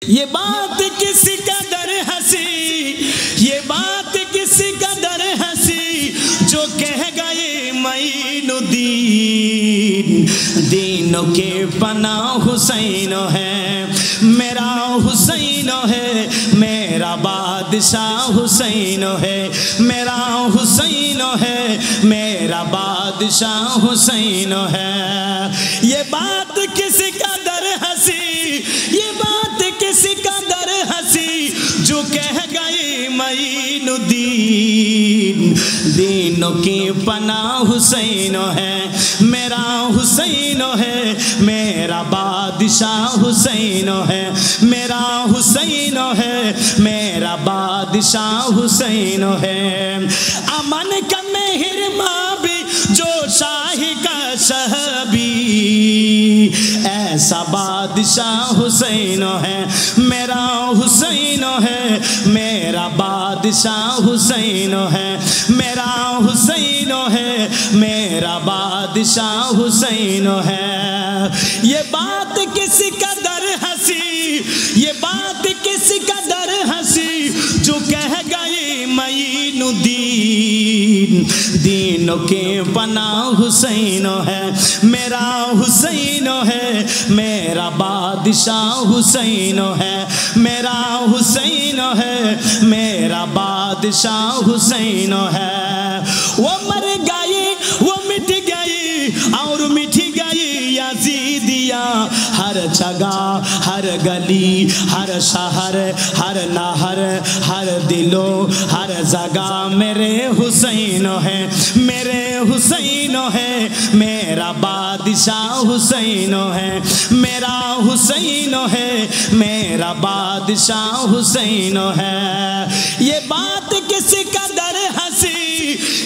یہ بات کسی قدر ہنسی، یہ بات کسی قدر ہنسی جو کہہ گئے معین الدین، دینوں کے پناہ حسین ہے، میرا حسین ہے، میرا بادشاہ حسین ہے، میرا حسین ہے، میرا بادشاہ حسین ہے۔ یہ بات کسی قدر ہنسی، یہ بات کسی قدر ہنسی جو کہہ گئے معین الدین، دینوں کی پناہ حسین ہے، میرا حسین ہے، میرا بادشاہ حسین ہے، میرا حسین ہے، میرا بادشاہ حسین ہے۔ امن کا مہرباں بھی جو شاہ کا شہ بھی، ایسا بادشاہ حسین ہے، میرا حسین ہے، میرا بادشاہ حسین ہے، میرا حسین ہے، میرا بادشاہ حسین ہے۔ یہ بات کسی قدر ہنسی، یہ بات کسی قدر ہنسی جو کہہ گئے معین الدین، دینوں کے پناہ حسین ہے، میرا حسین ہے، میرا بادشاہ حسین ہے، میرا حسین ہے، میرا بادشاہ حسین ہے۔ وہ مر گئی، وہ مٹ گئی اور مٹ گئی یزیدیہ، ہر جگہ، ہر گلی، ہر شہر، ہر نہر، ہر دلو، ہر جگہ میرے حسین ہے، میرے حسین ہے، میرا بادشاہ حسین ہے، میرا حسین ہے، میرا بادشاہ حسین ہے۔ یہ بات کسی قدر ہنسی،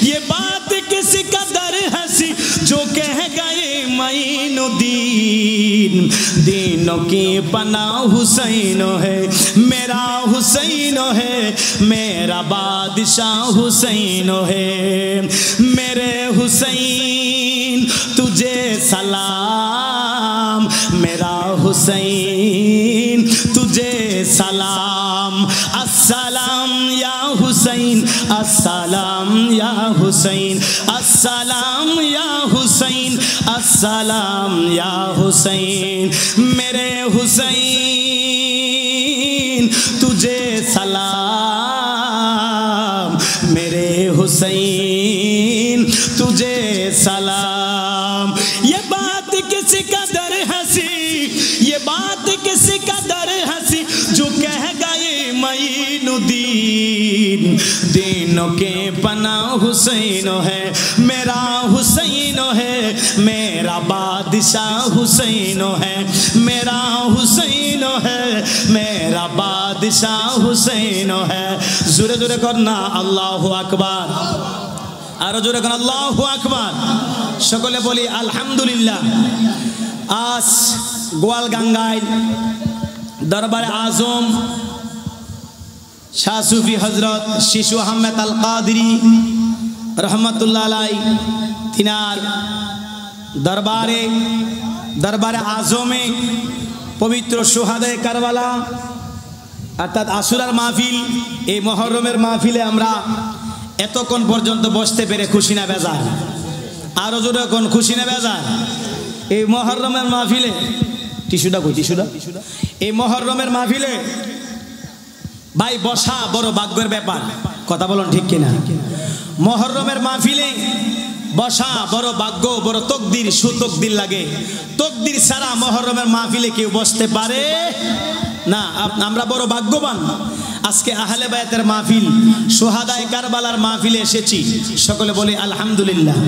یہ بات کسی قدر ہنسی جو کہہ گئے معین الدین، دینوں کی پناہ حسین ہے، میرا حسین ہے، میرا بادشاہ حسین ہے۔ میرے حسین تجھے سلام، میرا حسین تجھے سلام، السلام یا حسین، السلام یا حسین، السلام یا حسین، السلام یا حسین۔ میرے حسین تجھے سلام، میرے حسین تجھے سلام۔ یہ بات کسی قدر ہنسی، یہ بات کسی قدر ہنسی جو کہہ گئے معین الدین، دینوں کے پناہ حسین ہے، میرا حسین ہے، میرا بادشاہ حسین ہے، میرا حسین ہے، میرا بادشاہ حسین ہے۔ زورے زورے کرنا اللہ اکبر، আর জোরে কোন আল্লাহু আকবার। সকলে বলি আলহামদুলিল্লাহ। আজ গোয়ালগাঙ্গায় দরবারে আজম শাহ সুফি হযরত শিশু আহমেদ আল কাদরি রহমাতুল্লাহ আলাই তিনার দরবারে আজমে পবিত্র শুহাদায়ে কারবালা অর্থাৎ আশুরার মাহফিল, এই মুহররমের মাহফিলে আমরা এতক্ষণ পর্যন্ত বসতে পেরে খুশি না বেজার? আরো জোরে কোন খুশি না বেজার? এই মুহররমের মাহফিলে টিস্যুটা কই, টিস্যুটা, এই মুহররমের মাহফিলে ভাই বসা বড় ভাগ্যের ব্যাপার, কথা বলুন ঠিক কিনা? মুহররমের মাহফিলে বসা বড় ভাগ্য, বড় তকদির, সুতকদির লাগে। তকদির ছাড়া মুহররমের মাহফিলে কেউ বসতে পারে না। আমরা বড় ভাগ্যবান, আজকে আহলে বায়াতের মাহফিল, শুহাদায়ে কারবালার মাহফিলে এসেছি। সকলে বলি আলহামদুলিল্লাহ।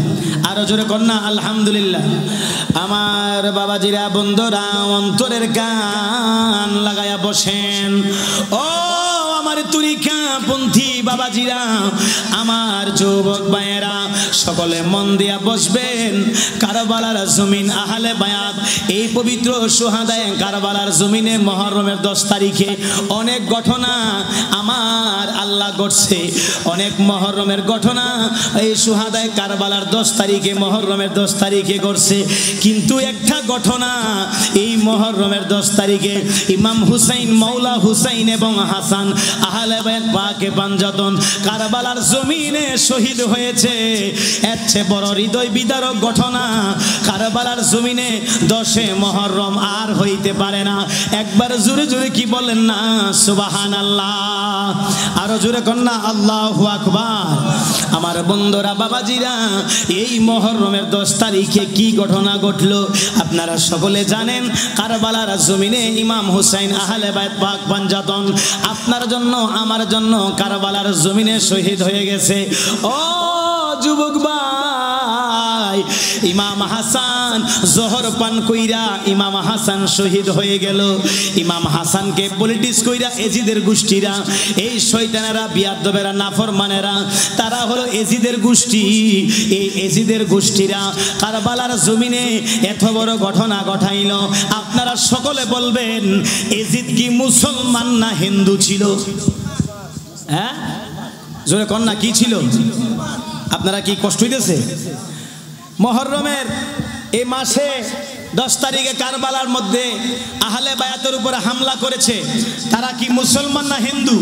আরো জোরে কন্যা আলহামদুলিল্লাহ। আমার বাবাজিরা, বন্ধুরা, অন্তরের গান লাগায়া বসেন। ও আমার তরিকাপন্থী বাবাজিরা, আমার যুবক ভাইয়েরা, সকলে মন দিয়া বসবেন। কারবালার জমিন আহলে বায়াত, এই পবিত্র সুহাদায়ে কারবালার জমিনে মুহররমের 10 তারিখে অনেক ঘটনা আমার আল্লাহ ঘটছে। অনেক মুহররমের ঘটনা এই সুহাদায়ে কারবালার 10 তারিখে, মুহররমের 10 তারিখে ঘটছে। কিন্তু একটা ঘটনা এই মুহররমের 10 তারিখে ইমাম হুসাইন, মাওলা হুসাইন এবং হাসান আহলে বায়াত পাকে পাঞ্জাতন কারবালার জমিনে শহীদ হয়েছে। এর চেয়ে বড় হৃদয় বিদারক ঘটনা কারবালার জমিনে 10 মুহররম আর হইতে পারে না। একবার জোরে জোরে কি বলেন না সুবহানাল্লাহ, আরো জোরে কোন না আল্লাহু আকবার। আমার বন্ধুরা, বাবাজিরা, এই মুহররমের 10 তারিখে কি ঘটনা ঘটলো আপনারা সকলে জানেন। কারবালার জমিনে ইমাম হুসাইন আহলে বায়াত পাক পাঞ্জাতন আপনার জন্য আমার জন্য কারবালার জমিনে শহীদ হয়ে গেছে। ও যুবক ভাই, ইমাম হাসান জোহর পান কইরা ইমাম হাসান শহীদ হয়ে গেল। ইমাম হাসানকে পলিটিক্স কইরা এজিদের গোষ্ঠীরা, এই শয়তানেরা, বিয়াদবেরা, নাফরমানেরা, তারা হলো এজিদের গোষ্ঠী। এই এজিদের গোষ্ঠীরা কারবালার জমিনে এত বড় ঘটনা ঘটাইল। আপনারা সকলে বলবেন, এজিদ কি মুসলমান না হিন্দু ছিল? হ্যাঁ, জোরে কন্যা কি ছিল? আপনারা কি কষ্ট হইতেছে? মুহররমের এই মাসে 10 তারিখে কারবালার মধ্যে আহলে বায়াতের উপরে হামলা করেছে। তারা কি মুসলমান না হিন্দু?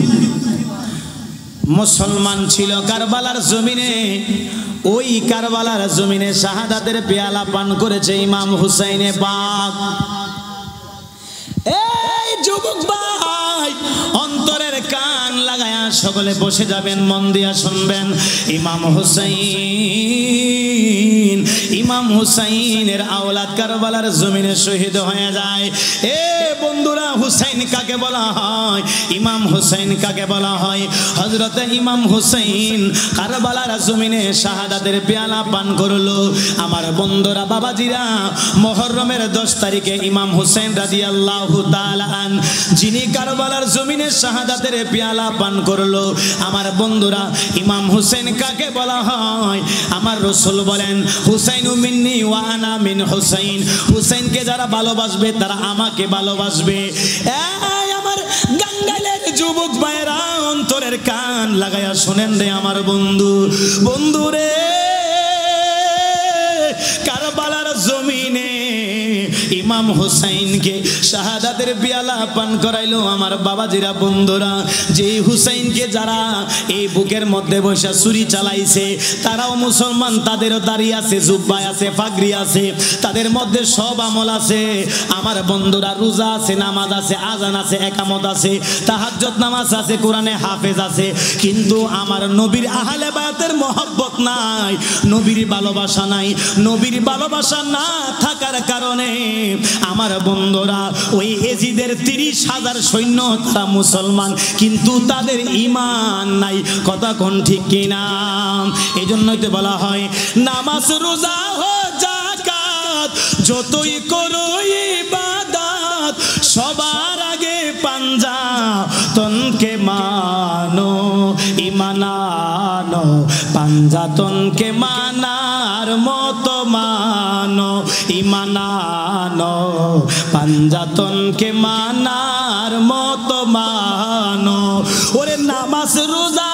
মুসলমান ছিল। কারবালার জমিনে, ওই কারবালার জমিনে শাহাদাতের পেয়ালা পান করেছে ইমাম হুসাইনে পাক। এই যুবক ভাই, অন্তরের কান লাগায়া সকলে বসে যাবেন, মন দিয়া শুনবেন। ইমাম হুসাইন, ইমাম হুসাইনের আওলাদ কারবালার জমিনে শহীদ হয়ে যায়। এ বন্ধুরা, হুসাইন কাকে বলা হয়? ইমাম হুসাইন কাকে বলা হয়? হযরতে ইমাম হুসাইন কারবালার জমিনে শাহাদাতের পেয়ালা পান করলো। আমার বন্ধুরা, বাবাজিরা, মুহররমের 10 তারিখে ইমাম হুসাইন রাদিয়াল্লাহু তাআলা আন, যিনি কারবালার জমিনে শাহাদাতের পেয়ালা পান করলো, আমার বন্ধুরা, ইমাম হুসাইন কাকে বলা হয়? আমার রাসূল বলেন, হুসাইনু মিন্নি ওয়া আনা মিন হুসাইন। হুসাইনকে যারা ভালোবাসবে তারা আমাকে ভালোবাসবে। এই আমার গাঙ্গাইলের যুবক ভাইরা, অন্তরের কান লাগায়া শুনেন রে আমার বন্ধু, বন্ধুরে, কারবালার জমিনে ইমাম হুসাইনকে শাহাদাতের পেয়ালা পান করাইলো। আমার বাবাজিরা, বন্ধুরা, যে হুসাইনকে যারা এই বুকের মধ্যে বসে ছুরি চালাইছে তারাও মুসলমান, তাদেরও দাড়ি আছে, জুব্বা আছে, পাগড়ি আছে, তাদের মধ্যে সব আমল আছে। আমার বন্ধুরা, রোজা আছে, নামাজ আছে, আজান আছে, একামত আছে, তাহাজ্জুদ নামাজ আছে, কোরআনে হাফেজ আছে, কিন্তু আমার নবীর আহলে বায়াতের মহব্বত নাই, নবীর ভালোবাসা নাই। নবীর ভালোবাসা না থাকার কারণে আমার বন্ধুরা, ওই এজিদের 30,000 সৈন্য তারা মুসলমান, কিন্তু তাদের ঈমান নাই। কথা কোন ঠিক কিনা? এই জন্যই তো বলা হয়, নামাজ, রোজা, যাকাত যতই করো ইবাদত, সবার আগে পাঞ্জাতনকে মানো, ঈমান আনো, পাঞ্জাতনকে মানার মতো মানো, ঈমান আনো, পাঞ্জাতনকে মানার মতো মানো। ওরে নামাজ, রোজা,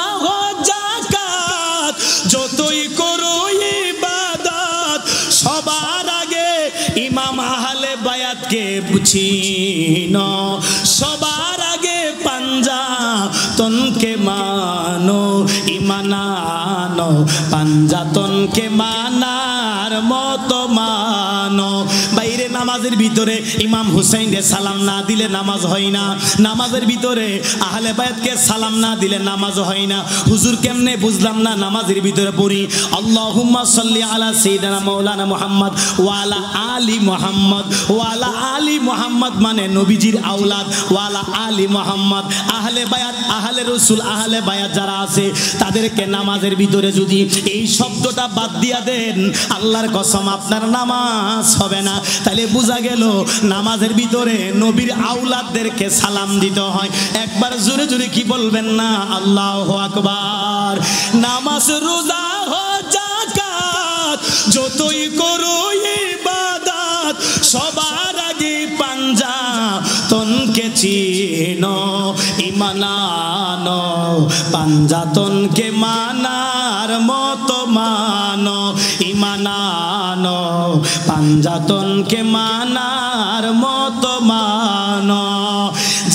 যাকাত যতই করো ইবাদত, সবার আগে ইমাম আহলে বায়াতকে চিনো, সবার আগে পাঞ্জাতনকে মানো, ঈমান আনো, পাঞ্জাতনকে মানার মতো মানো। বাইরে নামাজের ভিতরে ইমাম হুসাইনকে সালাম না দিলে নামাজ হয় না। নামাজের ভিতরে আহলে বায়াতকে সালাম না দিলে নামাজ হয় না। হুজুর কেমনে বুঝলাম না, নামাজের ভিতরে পড়ি আল্লাহুম্মা সাল্লি আলা সাইয়্যিদিনা মাওলানা মুহাম্মদ ওয়া আলা আলি মুহাম্মদ ওয়া আলা আলি মুহাম্মদ, মানে নবীজির আওলাদ, ওয়া আলা আলি মুহাম্মদ। আহলে বায়াত, আহলে রাসূল, আহলে বায়াত যারা আছে তাদেরকে নামাজের ভিতরে যদি এই শব্দটা বাদ দিয়া দেন, আল্লাহর কসম আপনার নামাজ হবে না। তাহলে বোঝা গেল নামাজের ভিতরে নবীর আওলাদদেরকে সালাম দিতে হয়। একবার জোরে জোরে কি বলবেন না আল্লাহু আকবার। নামাজ রোজা হজ যাকাত যতই করো ইবাদত সবার আগে পাঞ্জাতনকে চিনো ঈমান আনো পাঞ্জাতনকে মানার মতো মানো ঈমান আনো পাঞ্জাতনকে মানার মতো মানো।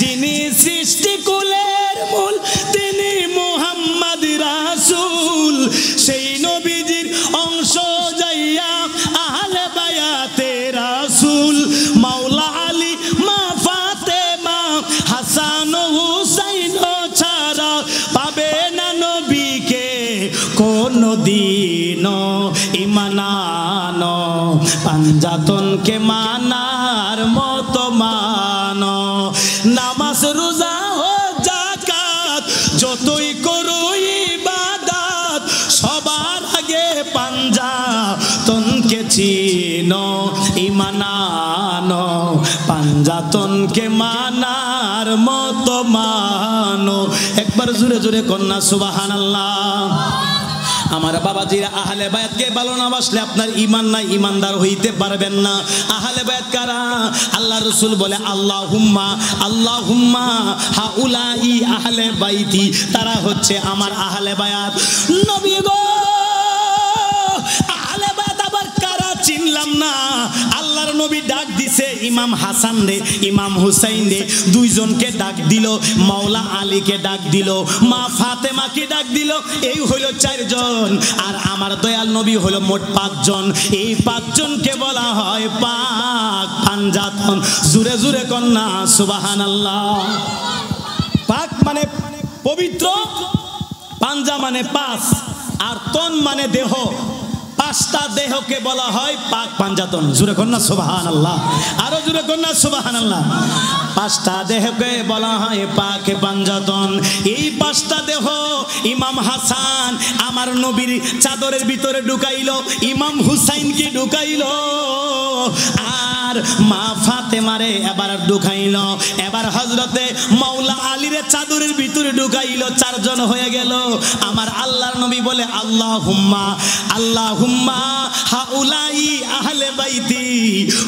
যিনি সৃষ্টি কুলের মূল তিনি মুহাম্মদ রাসূল সেই নবীজির অংশ যাইয়া আহলে বায়াতে রাসূল মাওলা আলী মা ফাতেমা হাসান হুসাইন ছাড়া পাবে না নবীকে কোনদিন ঈমান আনো পাঞ্জাতনকে মানার মতো মানো। নামাজ রোজা হজ যাকাত যতই করো ইবাদত সবার আগে পাঞ্জাতনকে চিনো ঈমান আনো পাঞ্জাতনকে মানার মতো মানো। একবার জোরে জোরে কন্যা সুবহানাল্লাহ। আমার বাবাজিরা আহলে বায়াতকে ভালো না বাসলে আপনার ঈমান নাই, ঈমানদার হইতে পারবেন না। আহলে বায়াত কারা? আল্লাহ রাসূল বলে আল্লাহুম্মা আল্লাহুম্মা হাউলাই আহলে বাইতি, তারা হচ্ছে আমার আহলে বায়াত। নবী গো আহলে বায়াত আবার কারা চিনলাম না। আল্লাহর নবী ডাক দিছে ইমাম হাসান রে ইমাম হুসাইন রে, দুইজনকে ডাক দিল, মাওলা আলীকে ডাক দিল, মা ফাতেমাকে ডাক দিল। এই হলো চারজন, আর আমার দয়াল নবী হলো মোট পাঁচজন। এই পাঁচজনকে বলা হয় পাক পাঞ্জাতন। জুরে জুরে কন্যা সুবহানাল্লাহ। পাক মানে পবিত্র, পাঞ্জা মানে পাঁচ, আর তন মানে দেহ। পাঁচটা দেহকে বলা হয় পাক পাঞ্জাতন। জুরে কন্যা সুবহানাল্লাহ, আরো জুরে কন্যা সুবহানাল্লাহ। পাঁচটা দেহকে বলা হয় পাক পাঞ্জাতন। এই পাঁচটা দেহ ইমাম হাসান আমার নবীর চাদরের ভিতরে ঢুকাইলো, ইমাম হুসাইনকে ঢুকাইলো, আর মা ফাতেমারে এবার ঢুকাইলো, এবার হযরতে মাওলা আলীর চাদরের ভিতরে ঢুকাইলো। চারজন হয়ে গেল। আমার আল্লাহর নবী বলে আল্লাহুম্মা আল্লাহুম্মা হাউলাই আহলে বাইতি।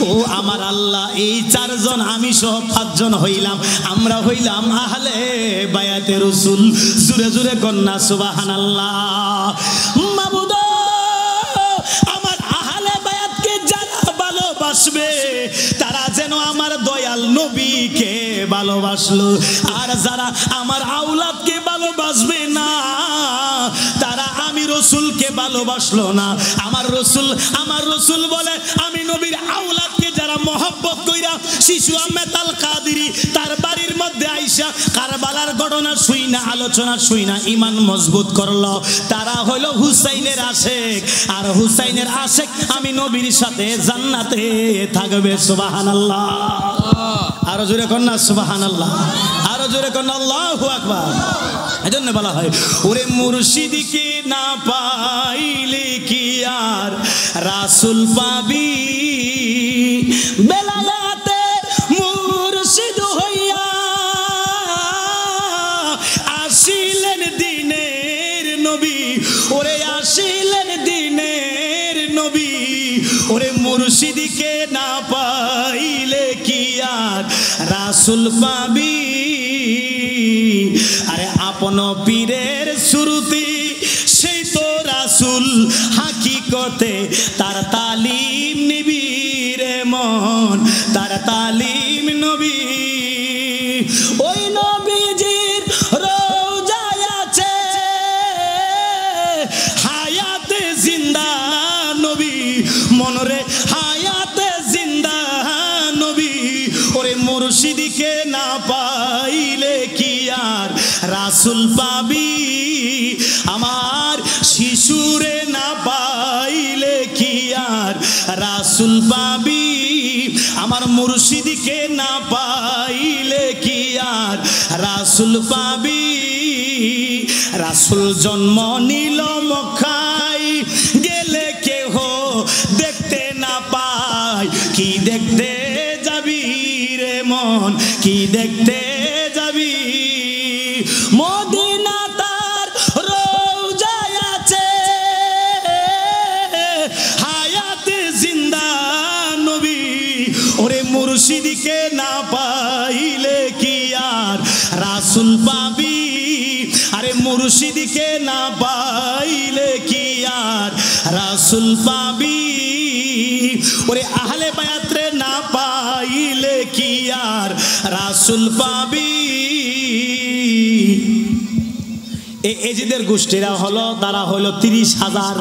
ও আমার আল্লাহ, এই চারজন আমি সহ পাঁচজন হইলাম, আমরা হইলাম আহলে বায়াতে রাসূল। জোরে জোরে কন্যা সুবহানাল্লাহ। মাবুদ আমার আহলে বায়াতকে যারা ভালোবাসবে তারা যেন আমার দয়াল নবীকে ভালোবাসলো, আর যারা আমার আওলাদকে ভালোবাসবে না তারা আমি রসুলকে ভালোবাসলো না। আমার রসুল বলে আমি নবীর আওলাদকে যারা মহব্বত কইরা শিশু আহমেদ আল কাদেরী তার বাড়ির মধ্যে আইসা কারবালার ঘটনা শুইনা আলোচনা শুইনা ঈমান মজবুত করলো, তারা হলো হুসাইনের আশেক, আর হুসাইনের আশেক আমি নবীর সাথে জান্নাতে থাকবে। সুবহানাল্লাহ, আরো জোরে কন্যা সুবহানাল্লাহ, আরো জোরে কন্যা আল্লাহু আকবার। এজন্য বলা হয় ওরে মুর্শিদকে না পাইলে কি আর রাসূল পাবি, বেলায়াতে মুর্শিদ হইয়া আসিলেন দিনের নবী, ওরে আসিলেন দিনের নবী। ওরে মুর্শিদকে না পাইলে কি আর রাসূল পাবি, আরে আপন পীরের সুরতি সেই তো রাসূল, হাকিকতে তার তালিম নিবি রে মন, তার তালিম নবী। ওই নবীজির রওজায় আছে হায়াতে জিন্দা নবী, মনরে হায়াতে জিন্দা নবী। ওরে মুর্শিদকে না পাইলে কি আর রাসূল পাবি, আমার শিশুরে না পাইলে কি আর রাসূল পাবি, আমার মুর্শিদকে না পাইলে কি আর রাসূল পাবি। রাসূল জন্ম নিল মক্কায়, গেলে কেহ দেখতে না পায়, কি দেখতে যাবি রে মন, কি দেখতে যাবি? মদিনা তার রওজায় আছে হায়াতে জিন্দা নবী। ওরে মুর্শিদকে না পাইলে কি আর রাসূল পাবি? আরে মুর্শিদকে না পাইলে কি আর রাসূল পাবি? ওরে আহলে বায়াত রে না পাইলে কি আর রাসূল পাবি? এই এজিদের গোষ্ঠীরা হলো, তারা হলো 30,000।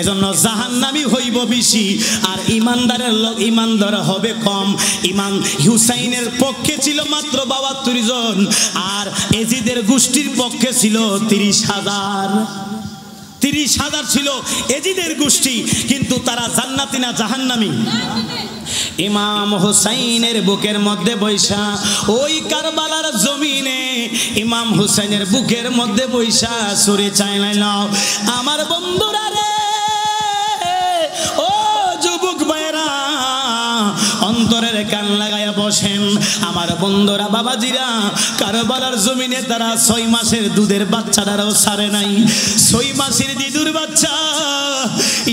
এজন্য জাহান্নামী হইব বেশি আর ইমানদারের লোক ইমানদার হবে কম। ইমাম হুসাইনের পক্ষে ছিল মাত্র 72 জন আর এজিদের গোষ্ঠীর পক্ষে ছিল 30,000। 30,000 ছিল এজিদের গোষ্ঠী, কিন্তু তারা জান্নাতি না জাহান্নামী? ইমাম হুসাইনের বুকের মধ্যে বৈশা ওই কারবালার জমিনে ইমাম হুসাইনের বুকের মধ্যে বৈশা সুরে চাইলাইল, আমার বন্ধুরা রে, ও যুবক ভাইরা অন্তরের কান লাগায়া বসেন। আমার বন্ধুরা, বাবাজিরা, কারবালার জমিনে তারা 6 মাসের দুধের বাচ্চাটারও ছাড়ে নাই। 6 মাসের দিদুর বাচ্চা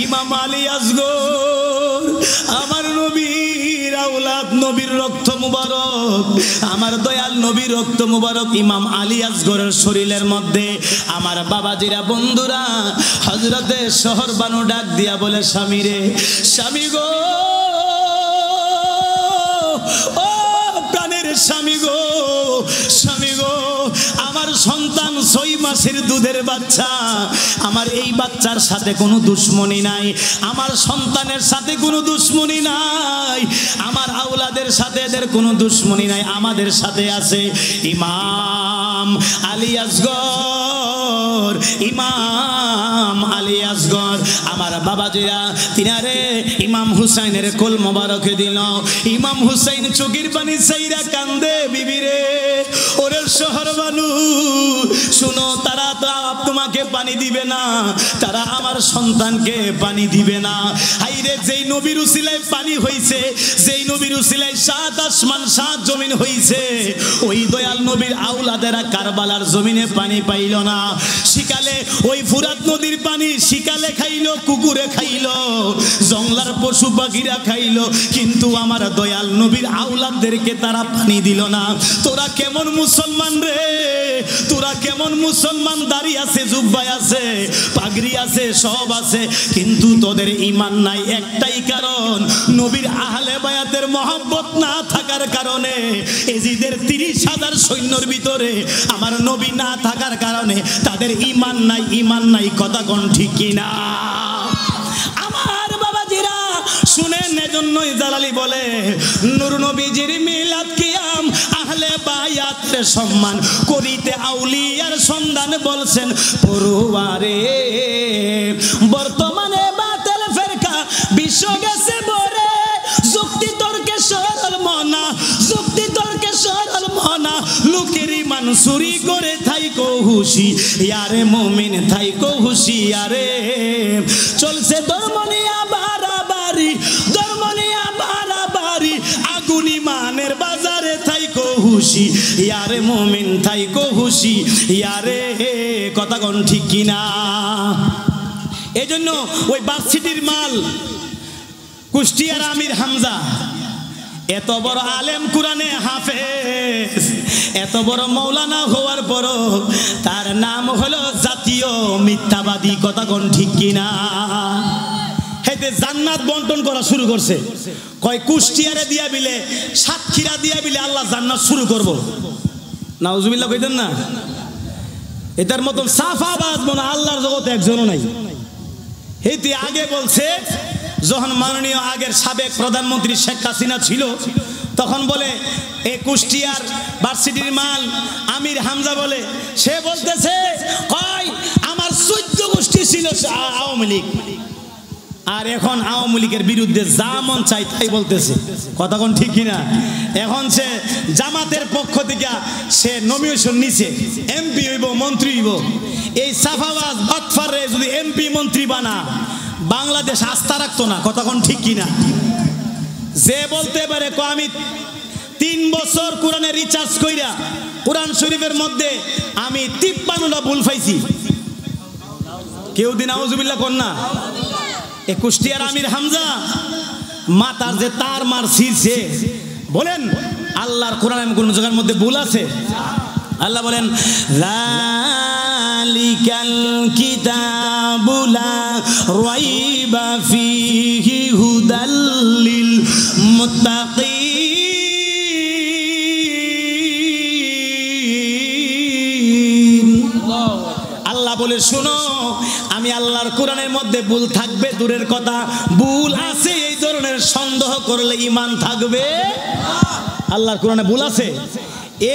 ইমাম আলী আসগর, আমার নবীর আওলাদ, নবীর রক্ত মুবারক, আমার দয়াল নবীর রক্ত মুবারক ইমাম আলী আসগরের শরীরের মধ্যে আমার বাবাজিরা, বন্ধুরা, হযরতে শহর বানু ডাক দিয়া বলে, স্বামী রে, স্বামী গো, ও প্রাণের স্বামী গো, স্বামী গো, আমার সন্তান 6 মাসের দুধের বাচ্চা, আমার এই বাচ্চার সাথে কোনো দুশ্মনী নাই, আমার সন্তানের সাথে কোনো দুশ্মনী নাই, আমার আওলাদের সাথে এদের কোনো দুশ্মনী নাই, আমাদের সাথে আছে ইমাম আলী আসগর, ইমাম আলী আসগর। আমার বাবাজিরা, তিনারে ইমাম হুসাইনের কোল মোবারকে দিল। ইমাম হুসাইন চোখের পানি চাইরা কান্দে, বিবিরে, ওরে শহর বানু, শুনো, তারা তোমাকে পানি দিবে না, তারা আমার সন্তানকে পানি দিবে না। হাইরে, যেই নবীর উসিলায় পানি হইছে, যেই নবীর উসিলায় 7 আসমান 7 জমিন হইছে, ওই দয়াল নবীর আওলাদেরা কারবালার জমিনে পানি পাইল না। শিকালে ওই ফুরাত নদীর পানি শিকালে খাইলো, কুকুরে খাইলো, জংলার পশু পাখিরা খাইলো, কিন্তু আমার দয়াল নবীর আওলাদদেরকে তারা পানি দিল না। তোরা কেমন মুসলমান রে, তোরা কেমন মুসলমান? দাড়ি আছে, জুব্বা আছে, পাগড়ি আছে, সব আছে, কিন্তু তোদের ঈমান নাই। একটাই কারণ, নবীর আহলে বায়াতের মহব্বত না থাকার কারণে। এজিদের 30,000 সৈন্যর ভিতরে আমার নবী না থাকার কারণে তাদের ঈমান নাই, ঈমান নাই। কথা কোন ঠিক কিনা? আমার বাবাজিরা শুনেন, এজন্যই জালালি বলে, নূর নবীজির মিলাদ কিয়াম আহলে বায়াতের সম্মান করিতে আউলিয়ার সন্ধান বলছেন পড়ুয়ারে। বর্তমানে বাতিল ফেরকা বিশ্ব গেছে বরে, যুক্তি তর্কে সরল মনা, যুক্তি তর্কে সরল মনা, লোকের ঈমান চুরি করে থাইকো হুশি, ইয়ারে মুমিন থাইকো হুশিয়ারে। চলছে ধর্ম নিয়া বাড়াবাড়ি, ধর্ম নিয়া বাড়াবাড়ি, আগুন ঈমানের বাজারে থাইকো হুশি, ইয়ারে মুমিন থাইকো হুশি, ইয়ারে। কথা কোন ঠিক কিনা? এই জন্য ওই ভার্সিটির মাল কুষ্টিয়ার আমির হামজা এত বড় আলেম, কোরআনে হাফেজ, এত বড় মৌলানা হওয়ার পরও তার নাম হলো জাতীয় মিথ্যাবাদী। কথা কোন ঠিক কিনা? হেতে জান্নাত বন্টন করা শুরু করছে, কয় কুষ্টিয়ারে দিয়া বিলে, সাতক্ষীরা দিয়া বিলে আল্লাহ জান্নাত শুরু করব। নাউজুবিল্লাহ কইতেন না? এটার মতন সাফাবাজ মনে আল্লাহর জগতে একজনও নাই। হেতে আগে বলছে, যখন মাননীয় আগের সাবেক প্রধানমন্ত্রী শেখ হাসিনা ছিল, তখন বলে এই কুষ্টিয়ার ভার্সিটির মাল আমির হামজা বলে, সে বলতেছে কয় আমার 14 গোষ্ঠী ছিল আওয়ামী লীগ, আর এখন আওয়ামী লীগের বিরুদ্ধে যা মন চাই তাই বলতেছে। কথা কোন ঠিক কিনা? এখন সে জামাতের পক্ষ থেকে সে নমিনেশন নিছে, এমপি হইব, মন্ত্রী হইব। এই সাফাবাজ বাটফারে যদি এমপি মন্ত্রী বানা, বাংলাদেশ আস্থা রাখতো না। কথা কোন ঠিক কিনা? যে বলতে পারে আমি 3 বছর কোরআনে রিচার্জ কইরা কোরআন শরীফের মধ্যে আমি 53টা ভুল পাইছি, কেউ দিন আউযুবিল্লাহ কোন না। এ কুষ্টিয়ার আমির হামজা মাতার যে তার মার ছিঁড়ছে, বলেন আল্লাহর কোরআনের কোন জায়গার মধ্যে ভুল আছে? আল্লাহ বলেন যালিকাল কিতাবু লা রাইবা ফীহি হুদাল লিল মুত্তাকিন। আল্লাহ বলে শোনো, আমি আল্লাহর কোরআনের মধ্যে ভুল থাকবে দূরের কথা, ভুল আছে এই ধরনের সন্দেহ করলে ঈমান থাকবে। আল্লাহর কোরআনে ভুল আছে।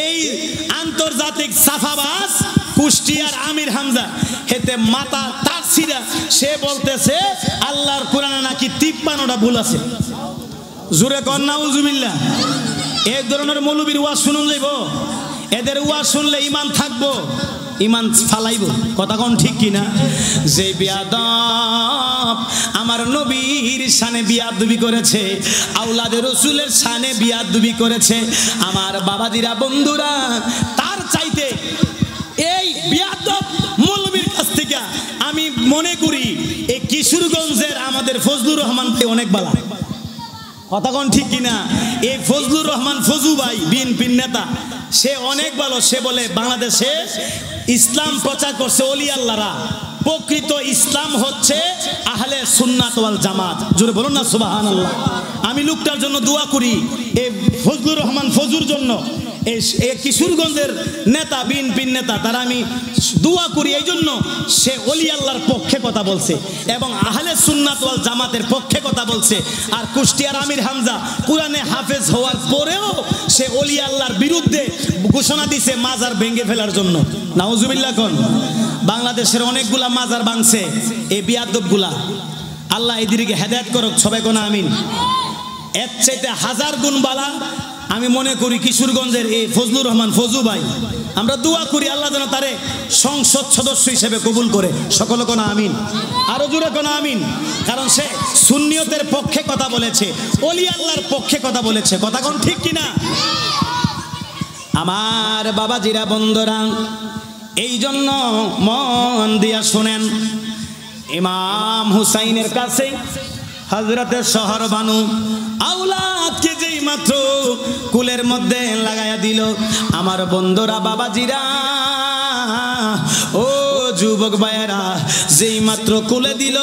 এই আন্তর্জাতিক সাফাবাজ কুষ্টিয়ার আমির হামজা হেতে মাথা তার ছিঁড়া সে বলতেছে আল্লাহর কোরআনে নাকি 53টা ভুল আছে। জোরে কর নাউজুবিল্লাহ। এই ধরনের মৌলবীর ওয়াজ শুনুন যাইব, এদের ওয়াজ শুনলে ঈমান থাকবো, ঈমান ফালাইব। কথা কোন ঠিক কিনা? যে বিয়াদব আমার নবীর শানে বিয়াদবি করেছে, আওলাদে রাসূলের শানে বিয়াদবি করেছে, আমার বাবাজিরা বন্ধুরা, তার চাইতে এই বিয়াদব মৌলবীর কাছ থেকে আমি মনে করি এই কিশোরগঞ্জের আমাদের ফজলুর রহমান ভাই অনেক ভালো। কথা কোন ঠিক কিনা? এই ফজলুর রহমান ফজু ভাই বিএনপির নেতা, সে অনেক ভালো। সে বলে বাংলাদেশে ইসলাম প্রচার করছে ওলি আল্লাহরা, প্রকৃত ইসলাম হচ্ছে আহলে সুন্নাত ওয়াল জামাত। জোরে বলুন না সুবহানাল্লাহ। আমি লোকটার জন্য দোয়া করি, এই ফজলুর রহমান ফজুর জন্য, এই কিশোরগঞ্জের নেতা বিএনপির নেতা, তারা আমি দোয়া করি এই জন্য সে ওলি আল্লাহর পক্ষে কথা বলছে এবং আহলে সুন্নাত ওয়াল জামাতের পক্ষে কথা বলছে। আর কুষ্টিয়ার আমির হামজা কোরআনে হাফেজ হওয়ার পরেও সে ওলি আল্লাহর বিরুদ্ধে ঘোষণা দিছে মাজার ভেঙে ফেলার জন্য। নাউজুবিল্লাহ কোন। বাংলাদেশের অনেকগুলা মাজার ভাঙছে এই বিয়াদবগুলা। আল্লাহ এদিকে হেদায়েত করুক, সবাই কোন আমিন। এর চাইতে 1000 গুণ বালা আমি মনে করি কিশোরগঞ্জের এই ফজলুর রহমান ফজু ভাই। আমরা দোয়া করি আল্লাহ যেন তারে সংসদ সদস্য হিসেবে কবুল করে। সকলে কোন আমিন, আরো জোরে কোন আমিন। কারণ সে সুন্নিয়তের পক্ষে কথা বলেছে, ওলি আল্লাহর পক্ষে কথা বলেছে। কথা কোন ঠিক কিনা? আমার বাবাজিরা বন্ধুরা, এই জন্য মন দিয়া শুনেন, ইমাম হুসাইনের কাছে হযরতে শহরবানু আওলাদকে যেই মাত্র কুলের মধ্যে লাগায়া দিল, আমার বন্ধুরা বাবাজিরা ও যুবক ভাইয়েরা, যেই মাত্র কুলে দিল,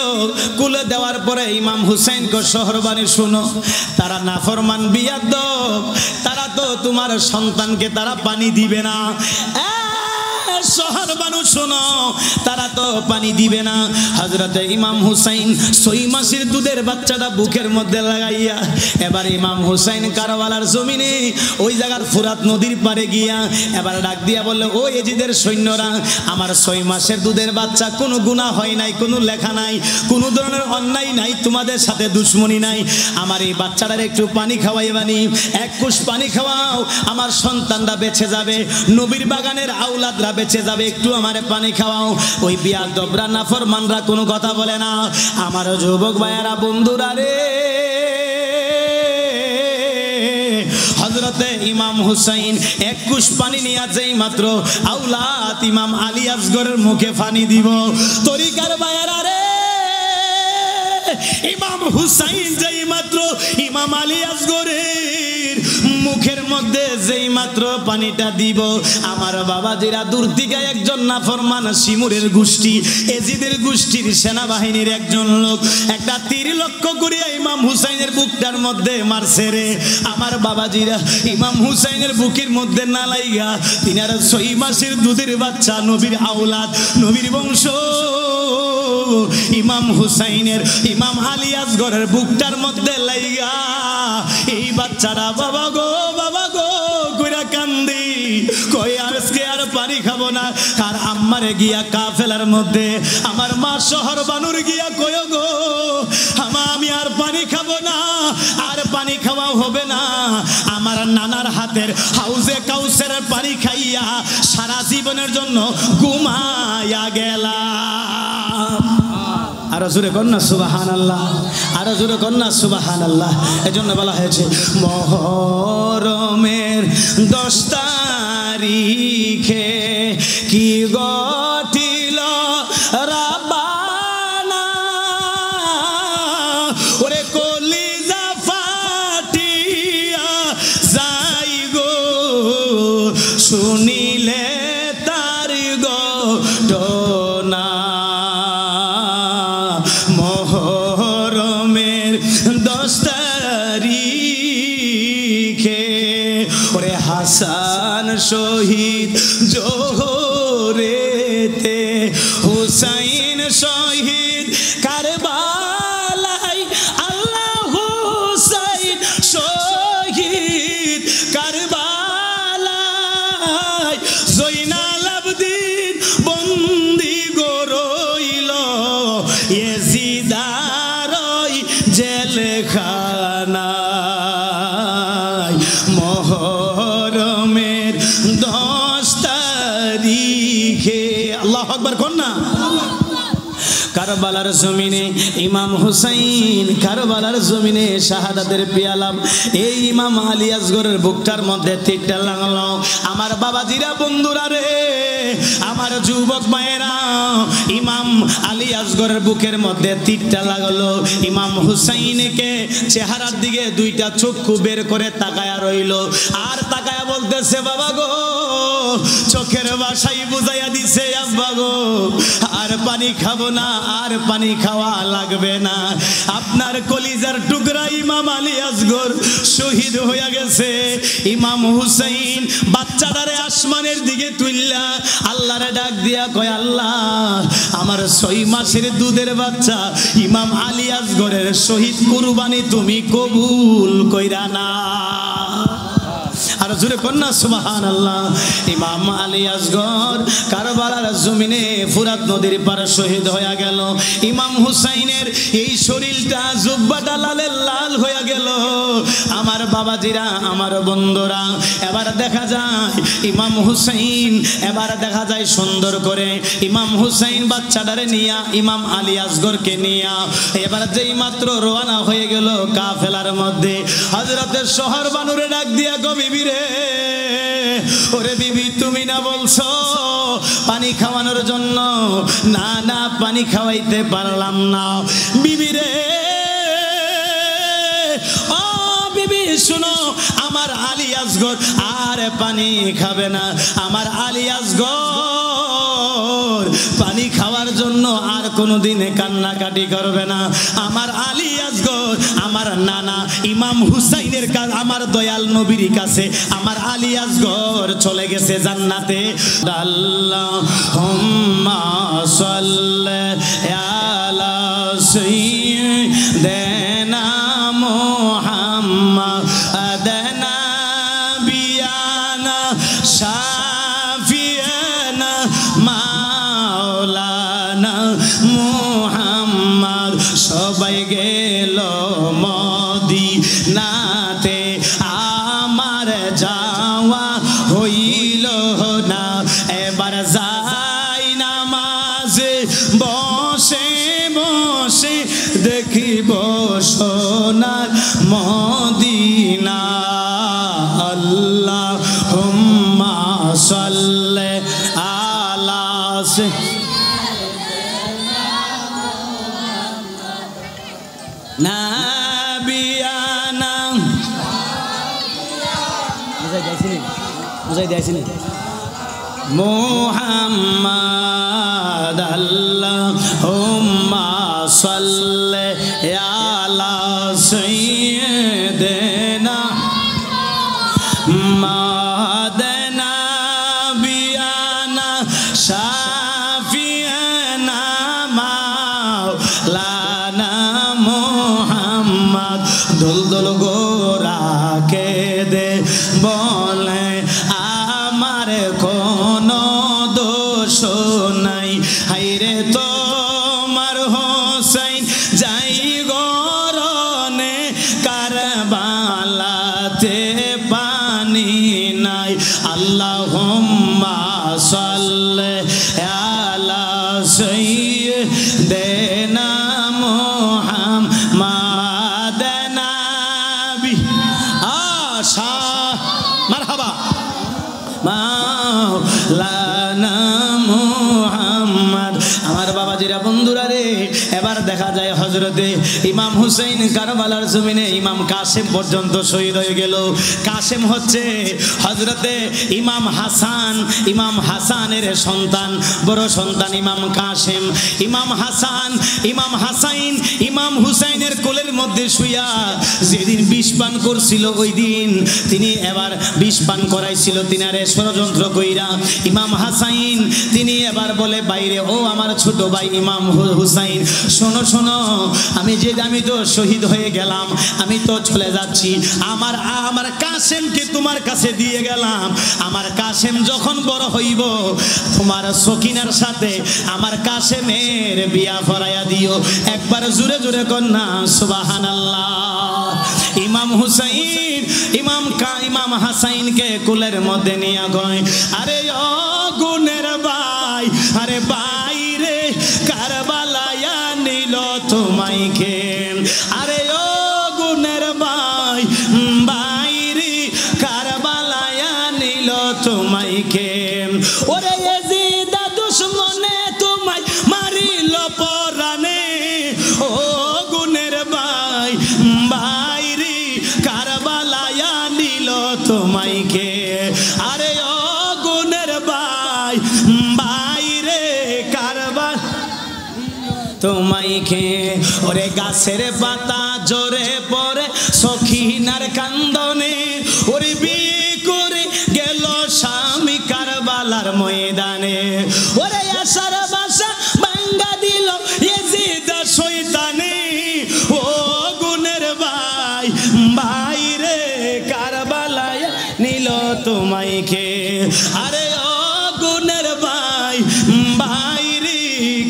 কুলে দেওয়ার পরে ইমাম হুসাইনকে শহরবানি শুনো, তারা নাফরমান বিয়াদব, তারা তো তোমার সন্তানকে তারা পানি দিবে না। শহর মানুষ শোনো, তারা তো পানি দিবে না। হযরতে ইমাম হুসাইন 6 মাসের দুধের বাচ্চাটা বুকের মধ্যে লাগাইয়া এবার ইমাম হুসাইন কারবালার জমিনে ওই জায়গার ফুরাত নদীর পারে গিয়া এবার ডাক দিয়া বলল, ও এজিদের সৈন্যরা, আমার 6 মাসের দুধের বাচ্চা, কোনো গুনাহ হয় নাই, কোনো লেখা নাই, কোনো ধরনের অন্যায় নাই, তোমাদের সাথে দুশ্মনী নাই, আমার এই বাচ্চাটার একটু পানি খাওয়াইবানি, 1 কোষ পানি খাওয়াও, আমার সন্তানরা বেঁচে যাবে, নবীর বাগানের আওলাদরা বেঁচে যাবে, একটু আমারে পানি খাওয়াও। ওই বিয়াদবরা নাফরমানরা কোনো কথা বলে না। আমার যুবক ভাইয়েরা বন্ধুরা রে, হযরতে ইমাম হুসাইন 1 কোষ পানি নিয়ে যেই মাত্র আওলাদ ইমাম আলী আসগরের মুখে পানি দিব, তরিকার ভাইয়েরা রে, ইমাম হুসাইন যেই মাত্র ইমাম আলী আসগরের মুখের মধ্যে যেই মাত্র পানিটা দিব, আমার বাবাজিরা দূর থেকে একজন নাফরমান শিমুরের গোষ্ঠী, এজিদের গোষ্ঠীর সেনাবাহিনীর একজন লোক একটা তীর লক্ষ্য করে ইমাম হুসাইনের বুকটার মধ্যে মারছে রে। আমার বাবাজিরা ইমাম হুসাইনের বুকের মধ্যে না লাইগা, তিনার 6 মাসের দুধের বাচ্চা, নবীর আওলাদ, নবীর বংশ, ইমাম হুসাইনের ইমাম আলী আসগরের বুকটার মধ্যে লাইগা এই বাচ্চারা বাবা গো কইরা কান্দি, কই আজকে আর পানি খাবো না। আর আম্মারে গিয়া কাফেলার মধ্যে আমার মা শহর বানুর গিয়া কই গো আমি আর পানি খাবো না, আর পানি খাওয়া হবে না, আমার নানার হাতের হাউজে কাউসারের পানি খাইয়া সারা জীবনের জন্য ঘুমায়া গেলাম। আর আরো জোরে কন্যা সুবহানাল্লাহ, আরো জোরে কন্যা সুবহানাল্লাহ। এজন্য বলা হয়েছে মুহররমের 10 তারিখে কি গঠিল রাব্বানা, ওরে কলিজা ফাটিয়া যাই গো শুনিলে তার ঘটনা। মুহররমের 10 তারিখে ওরে হাসান শহীদ জোহরেতে, হুসাইন শহীদ কারবালায়, আল্লাহ হুসাইন শহীদ কারবালায়, জয়নাল আবদিন বন্দি গরইল ইয়েজিদার ওই জেলখানায়। মুহররমের 10 তারিখে আল্লাহু আকবার কন্যা কারবালার জমিনে ইমাম হুসাইন কারবালার জমিনে শাহাদাতের পেয়ালাম। এই ইমাম আলী আসগরের বুকটার মধ্যে তীরটা লাগলো। আমার বাবাজিরা, বন্ধুরা রে, আমার যুবক মায়েরা, ইমাম আলী আসগরের বুকের মধ্যে তীরটা লাগলো। ইমাম হুসাইনকে চেহারার দিকে 2টা চক্ষু বের করে তাকায়া রইল, আর তাকায়া বলতেছে, বাবা গো, চোখের ভাষাই বুঝাইয়া দিছে, আব্বা গো আর পানি খাবো না, আর পানি খাওয়া লাগবে না। আপনার কলিজার টুকরা ইমাম আলী আসগর শহীদ হয়ে গেছে। ইমাম হুসাইন বাচ্চাটারে আসমানের দিকে তুললা আল্লাহরে ডাক দিয়া কয়, আল্লাহ, আমার 6 মাসের দুধের বাচ্চা ইমাম আলী আসগরের শহীদ কুরবানি তুমি কবুল কইরা না। আর জোরে কন্যা সুবহানাল্লাহ। ইমাম আলী আসগর কারবালার জমিনে ফুরাত নদীর পারে শহীদ হয়ে গেল। ইমাম হুসাইনের এই শরীরটা জুব্বাটা লালে লাল হয়ে গেল। আমার বাবাজিরা, আমার বন্ধুরা, এবার দেখা যায় ইমাম হুসাইন, এবার দেখা যায় সুন্দর করে ইমাম হুসাইন বাচ্চাটারে নিয়া ইমাম আলী আসগরকে নিয়া এবার যেই মাত্র রওনা হয়ে গেল কাফেলার মধ্যে, হযরতের শহর বানুরে ডাক দিয়া গো, বিবি রে, ওরে বিবি, তুমি না বলছো পানি খাওয়ানোর জন্য? না না, পানি খাওয়াইতে পারলাম না। বিবি রে, ও বিবি শুনো, আমার আলী আসগর আর পানি খাবে না। আমার আলী আসগর পানি খাওয়ার জন্য আর কোনোদিন কান্নাকাটি করবে না। আমার আলী আসগর আমার নানা ইমাম হুসাইনের কাছে, আমার দয়াল নবীর কাছে আমার আলী আসগর চলে গেছে জান্নাতে। আল্লাহুম্মা সাল্লি আলা সাইয়্যিদিনা মুহাম্মাদিন নাবিয়ানা শাফিয়ানা মাওলানা মুহাম্মদ। সবাই গেল মদিনাতে, আমার যাওয়া হইল না। এবার যাই নামাজে বসে বসে দেখিব সোনার মদিনা। আল্লাহুম্মা সাল্লি আলা নাবিয়ানা, বুঝাই দিয়েছিলেন মুহাম্মদ। আল্লাহুম্মা সাল্লি আলা সাইয়্যিদিনা মাওলানা বিয়ানা শাফিয়ানা মাওলানা মুহাম্মদ। দুলদুল গোরাকে দে বলে আমার কোনো দোষ নাই, হাইরে তোমার হোসেন যাই গরনে কারবালাতে পানি নাই। আল্লাহুম্মা সাল্লি আলা সাইয়্যিদিনা মাওলানা মুহাম্মদ। আমার বাবাজিরা বন্ধুরা রে, এবার দেখা যায় হযরতে ইমাম হুসাইন কারবালার জমিনে ইমাম কাসেম পর্যন্ত শহীদ হয়ে গেল। কাসেম হচ্ছে হযরতে ইমাম হাসান, ইমাম হাসানের সন্তান, বড় সন্তান ইমাম কাসেম। ইমাম হাসান, ইমাম হাসাইন, ইমাম হুসাইনের কোলের মধ্যে শুইয়া যেদিন বিষ পান করছিল, ওই দিন তিনি এবার বিষ পান করাইছিল তিনারে ষড়যন্ত্র কইরা। ইমাম হাসাইন তিনি এবার বলে বাইরে, ও আমার ছোট ভাই ইমাম হুসাইন, শোনো শোনো, আমি তো শহীদ হয়ে গেলাম, আমি তো চলে যাচ্ছি, আমার কাসেমকে তোমার কাছে দিয়ে গেলাম, আমার কাসেম যখন বড় হইব তোমার সকিনার সাথে আমার কাসেমের বিয়া পড়াইয়া দিও। একবার জোরে জোরে কন্যা সুবহানাল্লাহ। ইমাম হুসাইন ইমাম হাসাইনকে কুলের মধ্যে নিয়ে গয়, আরে ও গুণের ভাই, আরে ভাই রে, কারবালায়া নিল তোমাইকে, আরে ও গুণের ভাই, ভাই রে, কারবালায়া নিল তোমাইকে, ওরে ইয়াজিদ দুশমনে তোমায় মারিল পরানে, ও গুণের ভাই, ভাই রে, কারবালায়া নিল তোমাইকে, আরে ও গুণের ভাই, ভাই রে, কারবাল তোমাইকে, ওরে গাছের পাতা জোরে পড়ে সখিনার কান্দনে, ওরে বিয়ে করে গেল স্বামী কারবালার ময়দানে, ওরে আশার বাসা ভাঙ্গা দিল ইয়াজিদ শয়তানে, ও গুণের ভাই, ভাই রে, কারবালায় নিল তোমাইকে, আরে ও গুণের ভাই, ভাই রে,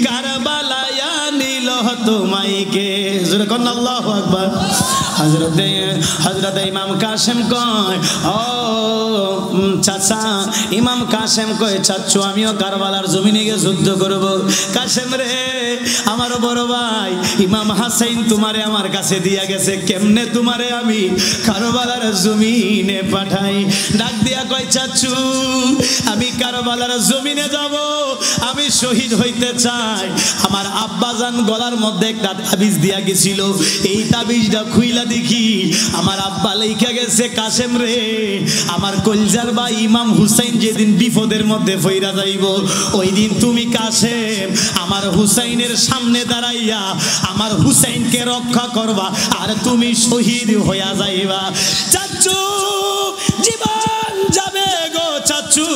কারবালায় নিল তোমাইকে। জোরে কোন আল্লাহু আকবার। হযরত ইমাম কাসেম কয়, ও চাচা, ইমাম কাসেম কয়, চাচু আমিও কারবালার জমিনে গিয়ে যুদ্ধ করব। কাসেম রে, আমার বড় ভাই ইমাম হাসাইন তোমারে আমার কাছে দিয়া গেছে, কেমনে তোমারে আমি কারবালার জমিনে পাঠাই? ডাক দিয়া কয়, চাচু আমি কারবালার জমিনে যাব, আমি শহীদ হইতে চাই। আমার আব্বাজান গলার মধ্যে একটা তাবিজ দিয়া গেছিল, এই তাবিজটা খুইলা দেখি আমার আব্বা লেখা গেছে, কাসেম রে, আমার কলজার ভাই ইমাম হুসাইন যেদিন বিপদের মধ্যে ফইরা যাইব, ওই দিন তুমি কাসেম আমার হুসাইনের সামনে দাঁড়াইয়া আমার হুসাইনকে রক্ষা করবা, আর তুমি শহীদ হইয়া যাইবা। চাচু জীবন যাবে গো চাচু,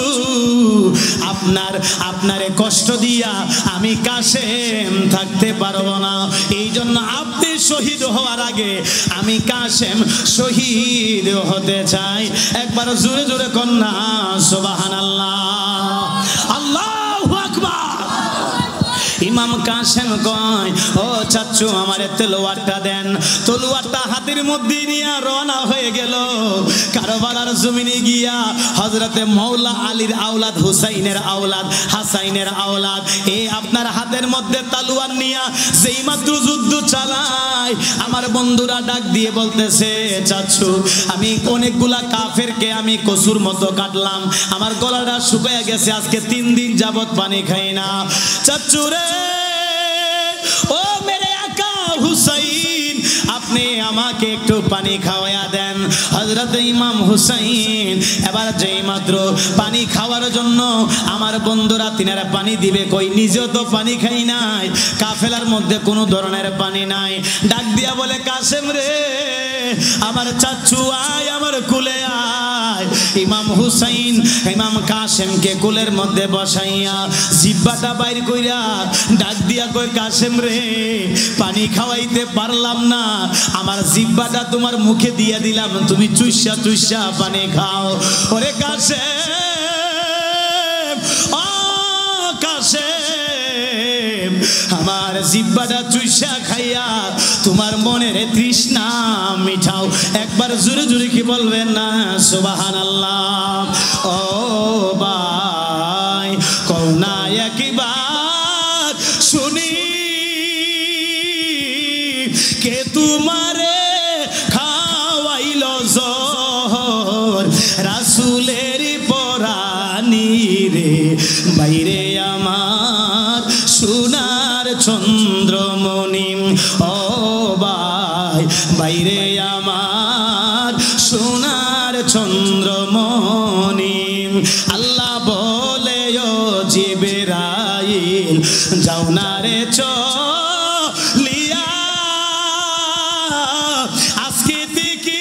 আপনারে কষ্ট দিয়া আমি কাসেম থাকতে পারবো না, এই জন্য আপনি শহীদ হওয়ার আগে আমি কাসেম শহীদ হতে চাই। একবার জোরে জোরে কন্যা সুবহানাল্লাহ, আল্লাহু আকবার। ইমাম কাসেম কয়, ও চাচু আমারে তলোয়ারটা দেন। তলোয়ারটা হাতের মধ্যে নিয়ে রওনা হয়ে গেল কারবালার জমিনে গিয়া হযরতে মাওলা আলীর আওলাদ, হুসাইনের আওলাদ, হাসাইনের আওলাদ, এই আপনার হাতের মধ্যে তলোয়ার নিয়া যেই মাত্র যুদ্ধ চালায়, আমার বন্ধুরা ডাক দিয়ে বলতেছে, চাচু আমি অনেকগুলা কাফেরকে আমি কসুর মতো কাটলাম, আমার গলাটা শুকিয়ে গেছে, আজকে 3 দিন যাবত পানি খাই না। চাচু রে, ও মেরে আকা হুসাইন, আপনি আমাকে একটু পানি খাওয়ায়া দেন। হযরত ইমাম হুসাইন এবার যেই মাত্র পানি খাওয়ার জন্য আমার বন্ধুরা তিনারা পানি দিবে, কই নিজেও তো পানি খাই নাই, কাফেলার মধ্যে কোনো ধরনের পানি নাই। ডাক দিয়া বলে, কাসেম রে, আমার চাচু আয়, আমার কুলে আয়। ইমাম হুসাইন ইমাম কাসেমকে কুলের মধ্যে বসাইয়া জিহ্বাটা বাইর কইরা ডাক দিয়া কই, কাসেম রে, পানি খাওয়াইতে পারলাম না, আমার জিহ্বাটা তোমার মুখে দিয়ে দিলাম, তুমি চুইসা চুইসা পানি খাও। ওরে কাসেম, ও কাসেম, আমার জিহ্বাটা চুইসা খাইয়া তোমার মনের তৃষ্ণা মিঠাও। একবার জোরে জোরে কি বলবেন না সুবহানাল্লাহ। ও ভাই কও না একবার শুনি, কে তোমারে খাওয়াইল জহর রাসূলের পরানি, রে বাইরে আমার সোনার চন্দ্রমণি ও ভাই বাইরে আমার সোনার চন্দ্রমণি আল্লাহ বলে ও জিবরাইল যাও না রে চলিয়া আজকে থেকে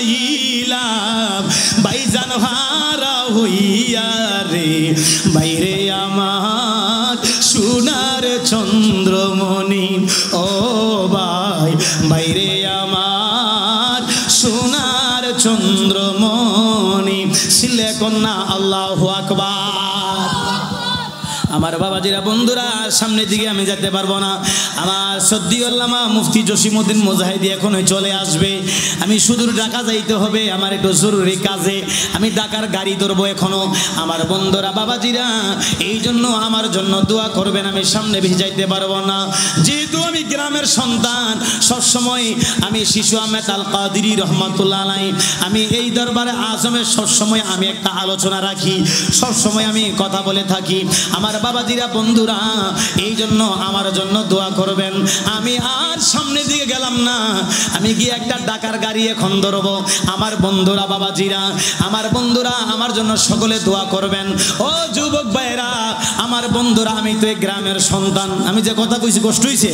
হারাইলাম ভাইজান হারা হইয়া রে বাইরে আমার সোনার চন্দ্রমণি ও ভাই বাইরে আমার সোনার চন্দ্রমণি ছিলে কন্যা আল্লাহু আকবার। আমার বাবাজিরা বন্ধুরা সামনের দিকে আমি যেতে পারবো না, আমার সদ্দি আল্লামা মুফতি জসিমউদ্দিন মুজাহিদি এখনই চলে আসবে। আমি সুদূর ঢাকা যাইতে হবে আমার একটু জরুরি কাজে, আমি ঢাকার গাড়ি ধরবো এখনো। আমার বন্ধুরা বাবাজিরা এই জন্য আমার জন্য দোয়া করবেন, আমি সামনে বেশি যাইতে পারবো না। যেহেতু আমি গ্রামের সন্তান, সবসময় আমি শিশু আহমেদ আল কাদেরী রহমাতুল্লাহ আলাইহি, আমি এই দরবারে আজমের সবসময় আমি একটা আলোচনা রাখি, সবসময় আমি কথা বলে থাকি। আমার বাবাজিরা বন্ধুরা এই জন্য আমার জন্য দোয়া করবেন। আমি আর সামনের দিকে গেলাম না, আমি গিয়ে একটা ঢাকার গাড়ি এখন ধরবো। আমার বন্ধুরা বাবাজিরা আমার বন্ধুরা আমার জন্য সকলে দোয়া করবেন। ও যুবক ভাইরা আমার বন্ধুরা, আমি তো এই গ্রামের সন্তান, আমি যে কথা কইছি কষ্ট হইছে?